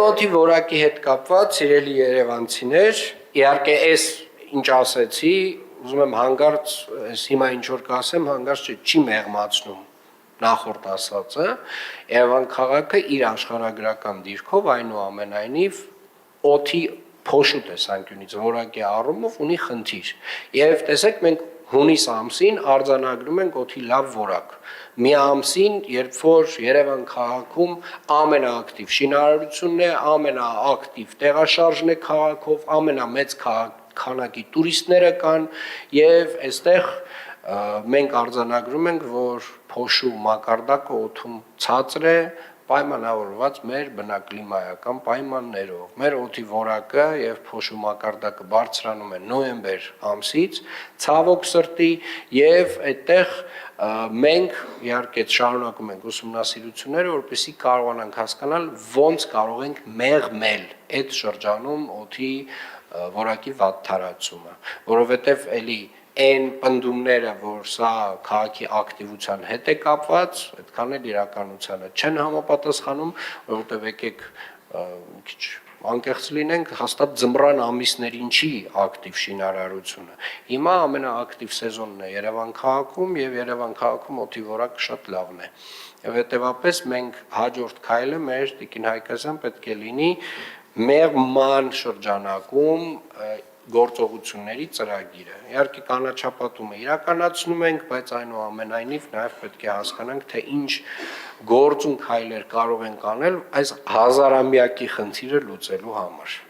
Եվ օդի որակի հետ կապված սիրելի երևանցիներ, իհարկե այս ինչ ասեցի, ուզում եմ հանգարց, հիմա ինչ որ կասեմ, հանգարց չի մեղմացնում նախորդ ասածը, Երևան քաղաքը իր աշխարհագրական դիրքով այնուամենայնիվ օդի փոշու տեսանկյունից որակի առումով ունի խնդիր։ Եվ տեսեք, մենք հունիս ամսին արձանագրում ենք օդի լավ որակ։ Մի ամսին, երբ որ Երևան քաղաքում ամենաակտիվ շինարարությունն է, ամենաակտիվ տեղաշարժն է քաղաքով, ամենամեծ քանակի տուրիստները կան եւ այստեղ մենք արձանագրում ենք, որ փոշու մակարդակը օդում ցածր է, պայմանավորված մեր բնակլիմայական պայմաններով։ Մեր օդի որակը եւ փոշու մակարդակը բարձրանում է նոյեմբեր ամսից, ցավոք սրտի, եւ այդտեղ մենք իհարկե շարունակում ենք ուսումնասիրությունները, որպեսզի կարողանանք հասկանալ ոնց կարող ենք մեղմել այդ շրջանում օդի որակի վատ թարացումը, որովհետեւ էլի այն պնդումները, որ սա քաղաքի ակտիվության հետ է կապված, այդքան էլ իրականությանը չեն համապատասխանում, որովհետև եկեք քիչ անկեղծ լինենք, հաստատ ձմռան ամիսներին չի ակտիվ շինարարությունը։ Հիմա ամենաակտիվ սեզոնն է Երևան քաղաքում եւ Երևան քաղաքում օդի որակը շատ լավն է։ Եվ հետեւաբար մենք հաջորդ քայլը մեր Տիկին Հայկազյան պետք է լինի մեղման շրջանակում գործողությունների ծրագիրը։ Իհարկե կանաչապատումը իրականացնում ենք, բայց այնուամենայնիվ նաև պետք է հասկանանք, թե ինչ գործուն քայլեր կարող ենք անել այս հազարամյակի խնդիրը լուծելու համար։